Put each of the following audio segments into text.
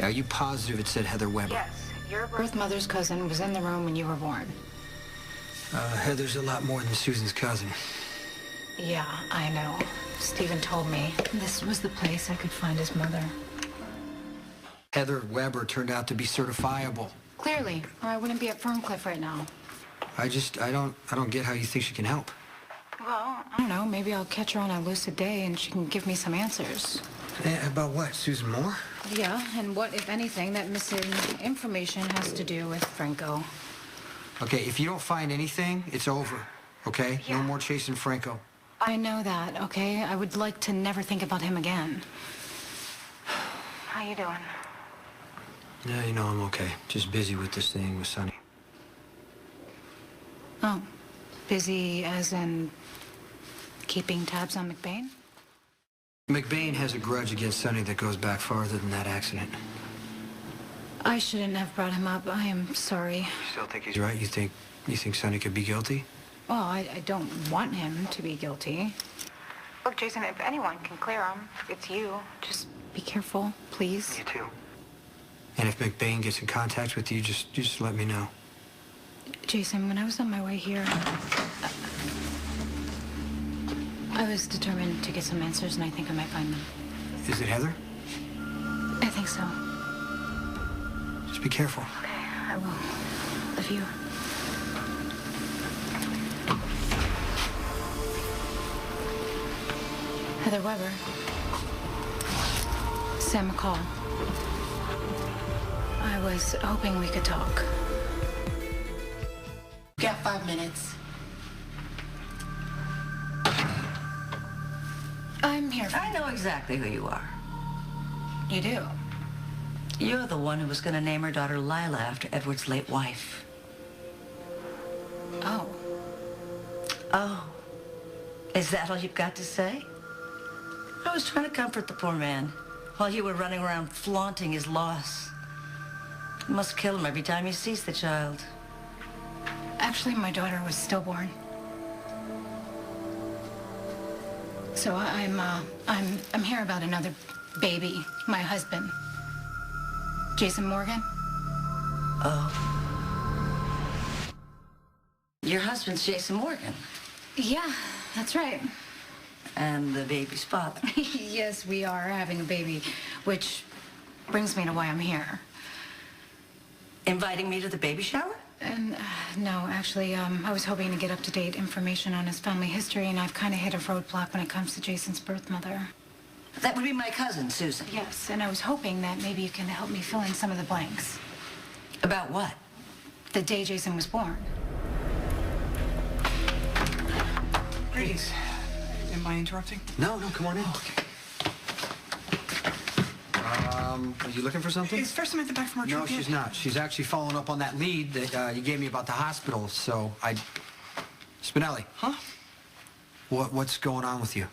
Are you positive it said Heather Weber? Yes, your birth mother's cousin was in the room when you were born. Heather's a lot more than Susan's cousin. Yeah, I know. Stephen told me this was the place I could find his mother. Heather Weber turned out to be certifiable. Clearly, or I wouldn't be at Ferncliff right now. I don't get how you think she can help. Well, I don't know. Maybe I'll catch her on a lucid day and she can give me some answers. About what, Susan Moore? Yeah, and what, if anything, that missing information has to do with Franco. Okay, if you don't find anything, it's over, okay? Yeah. No more chasing Franco. I know that, okay? I would like to never think about him again. How you doing? Yeah, you know, I'm okay. Just busy with this thing with Sonny. Oh, busy as in keeping tabs on McBain? McBain has a grudge against Sonny that goes back farther than that accident. I shouldn't have brought him up. I am sorry. You still think he's right? You think Sonny could be guilty? Well, I don't want him to be guilty. Look, Jason, if anyone can clear him, it's you. Just be careful, please. You too. And if McBain gets in contact with you, just let me know. Jason, when I was on my way here, I was determined to get some answers, and I think I might find them. Is it Heather? I think so. Just be careful. Okay, I will. Love you. Heather Weber. Sam McCall. I was hoping we could talk. Got 5 minutes. I'm here. I know exactly who you are. You do? You're the one who was going to name her daughter Lila after Edward's late wife. Oh. Oh. Is that all you've got to say? I was trying to comfort the poor man while you were running around flaunting his loss. It must kill him every time he sees the child. Actually, my daughter was stillborn. So I'm here about another baby, my husband. Jason Morgan? Oh. Your husband's Jason Morgan. Yeah, that's right. And the baby's father. Yes, we are having a baby, which brings me to why I'm here. Inviting me to the baby shower? And no, actually, I was hoping to get up-to-date information on his family history, and I've kind of hit a roadblock when it comes to Jason's birth mother. That would be my cousin, Susan. Yes, and I was hoping that maybe you can help me fill in some of the blanks. About what? The day Jason was born. Greetings. Am I interrupting? No, come on in. Okay. Are you looking for something? Is First Samantha back from her trip No, yet? she's not. She's actually following up on that lead that you gave me about the hospital, so Spinelli. Huh? What's going on with you?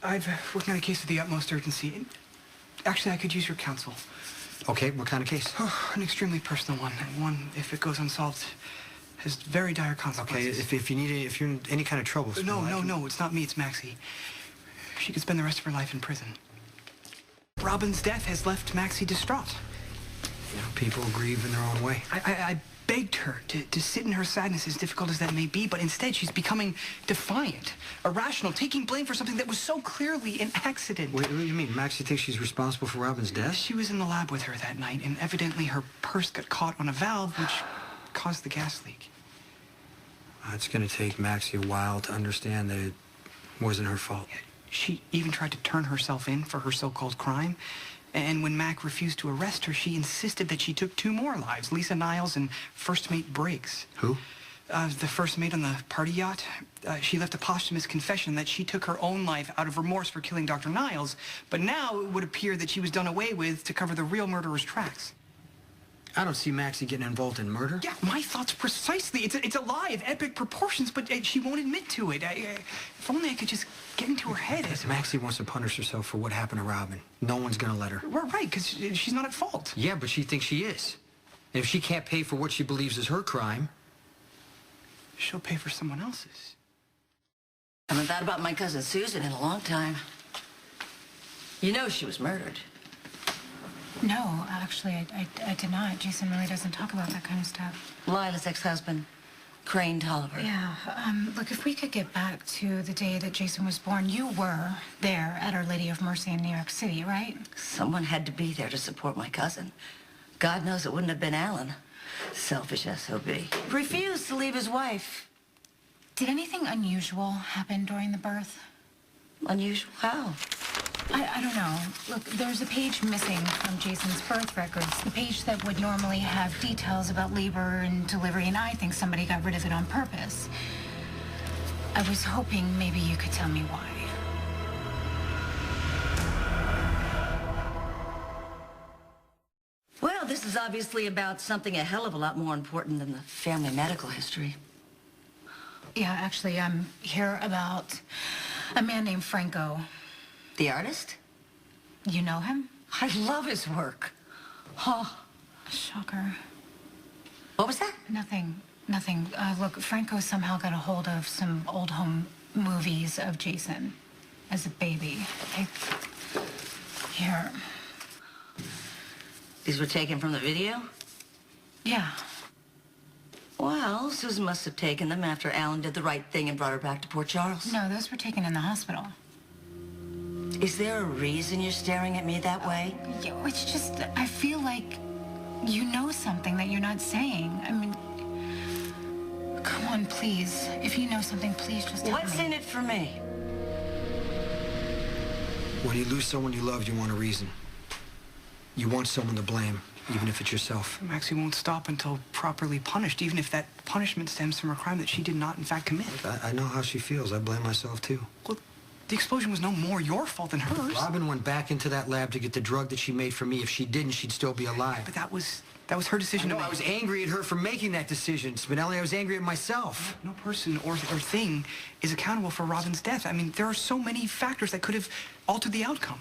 I've working on a case of the utmost urgency. And actually, I could use your counsel. Okay, what kind of case? An extremely personal one. And one, if it goes unsolved, has very dire Okay, consequences. if you're in any kind of trouble, Spinelli, No, it's not me, it's Maxie. She could spend the rest of her life in prison. Robin's death has left Maxie distraught. You know, people grieve in their own way. I begged her to sit in her sadness, as difficult as that may be, but instead she's becoming defiant, irrational, taking blame for something that was so clearly an accident. Wait, what do you mean? Maxie thinks she's responsible for Robin's death? She was in the lab with her that night, and evidently her purse got caught on a valve, which caused the gas leak. It's going to take Maxie a while to understand that it wasn't her fault. She even tried to turn herself in for her so-called crime. And when Mac refused to arrest her, she insisted that she took 2 more lives, Lisa Niles and first mate Briggs. Who? The first mate on the party yacht. She left a posthumous confession that she took her own life out of remorse for killing Dr. Niles, but now it would appear that she was done away with to cover the real murderer's tracks. I don't see Maxie getting involved in murder. Yeah, my thoughts precisely. It's a lie of epic proportions, but she won't admit to it. If only I could just get into her head. If Maxie wants to punish herself for what happened to Robin, no one's going to let her. We're right, because she's not at fault. Yeah, but she thinks she is. And if she can't pay for what she believes is her crime... She'll pay for someone else's. I haven't thought about my cousin Susan in a long time. You know she was murdered. No, actually, I did not. Jason really doesn't talk about that kind of stuff. Lila's ex-husband, Crane Tolliver. Yeah, look, if we could get back to the day that Jason was born, you were there at Our Lady of Mercy in New York City, right? Someone had to be there to support my cousin. God knows it wouldn't have been Alan. Selfish SOB. Refused to leave his wife. Did anything unusual happen during the birth? Unusual how? I don't know. Look, there's a page missing from Jason's birth records. The page that would normally have details about labor and delivery, and I think somebody got rid of it on purpose. I was hoping maybe you could tell me why. Well, this is obviously about something a hell of a lot more important than the family medical history. Yeah, actually, I'm here about a man named Franco. The artist? You know him? I love his work. Huh. Shocker. What was that? Nothing. Look, Franco somehow got a hold of some old home movies of Jason as a baby. Here. These were taken from the video? Yeah. Well, Susan must have taken them after Alan did the right thing and brought her back to Port Charles. No, those were taken in the hospital. Is there a reason you're staring at me that way? Yeah, it's just, I feel like you know something that you're not saying. I mean, come on, please. If you know something, please just tell me. What's in it for me? When you lose someone you love, you want a reason. You want someone to blame, even if it's yourself. Maxie won't stop until properly punished, even if that punishment stems from a crime that she did not, in fact, commit. I know how she feels. I blame myself, too. Well, the explosion was no more your fault than hers. Robin went back into that lab to get the drug that she made for me. If she didn't, she'd still be alive. But that was her decision to make. I was angry at her for making that decision. Spinelli, I was angry at myself. No person or thing is accountable for Robin's death. I mean, there are so many factors that could have altered the outcome.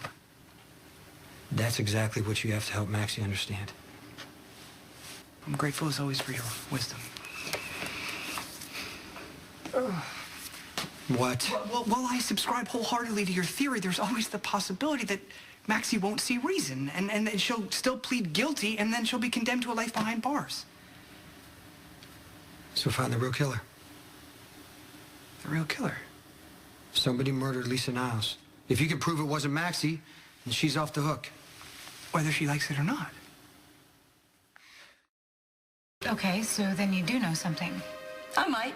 That's exactly what you have to help Maxie understand. I'm grateful as always for your wisdom. What? Well, while I subscribe wholeheartedly to your theory, there's always the possibility that Maxie won't see reason, and she'll still plead guilty, and then she'll be condemned to a life behind bars. So find the real killer. The real killer. Somebody murdered Lisa Niles. If you can prove it wasn't Maxie, then she's off the hook. Whether she likes it or not. Okay, so then you do know something. I might.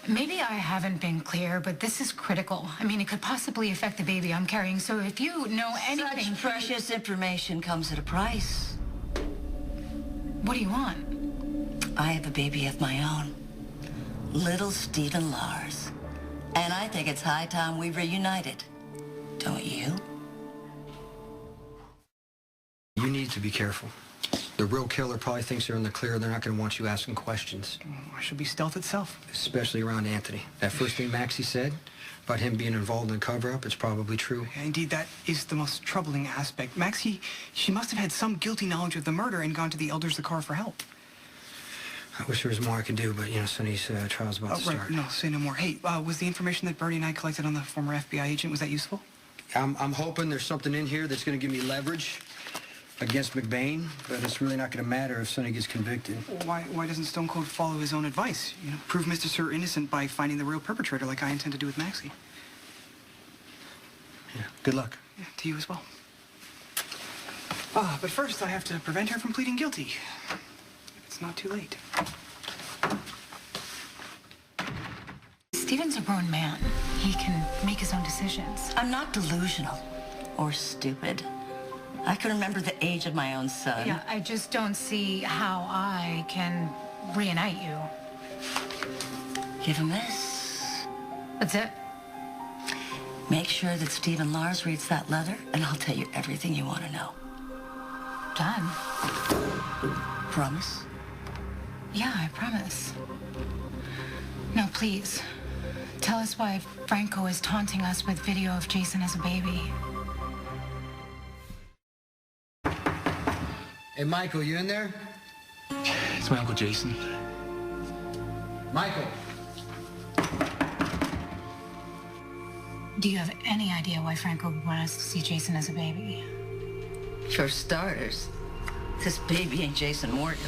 Maybe I haven't been clear, but this is critical. I mean, it could possibly affect the baby I'm carrying, so if you know anything... Such precious information comes at a price. What do you want? I have a baby of my own. Little Stephen Lars. And I think it's high time we reunited. Don't you? You need to be careful. The real killer probably thinks they're in the clear. They're not going to want you asking questions. I should be stealth itself. Especially around Anthony. That first thing Maxie said about him being involved in the cover-up, it's probably true. Yeah, indeed, that is the most troubling aspect. Maxie, she must have had some guilty knowledge of the murder and gone to the elders of the car for help. I wish there was more I could do, but, you know, Sonny's trial's about to start. Right. No, say no more. Hey, was the information that Bertie and I collected on the former FBI agent, was that useful? I'm hoping there's something in here that's going to give me leverage against McBain, but it's really not going to matter if Sonny gets convicted. Why doesn't Stone Cold follow his own advice? You know, prove Mr. Sir innocent by finding the real perpetrator like I intend to do with Maxie. Yeah, good luck. Yeah, to you as well. But first I have to prevent her from pleading guilty. If it's not too late. Steven's a grown man. He can make his own decisions. I'm not delusional or stupid. I can remember the age of my own son. Yeah, I just don't see how I can reunite you. Give him this. That's it? Make sure that Stephen Lars reads that letter, and I'll tell you everything you want to know. Done. Promise? Yeah, I promise. No, please. Tell us why Franco is taunting us with video of Jason as a baby. Hey, Michael, you in there? It's my Uncle Jason. Michael! Do you have any idea why Franco would want us to see Jason as a baby? For starters, this baby ain't Jason Morgan.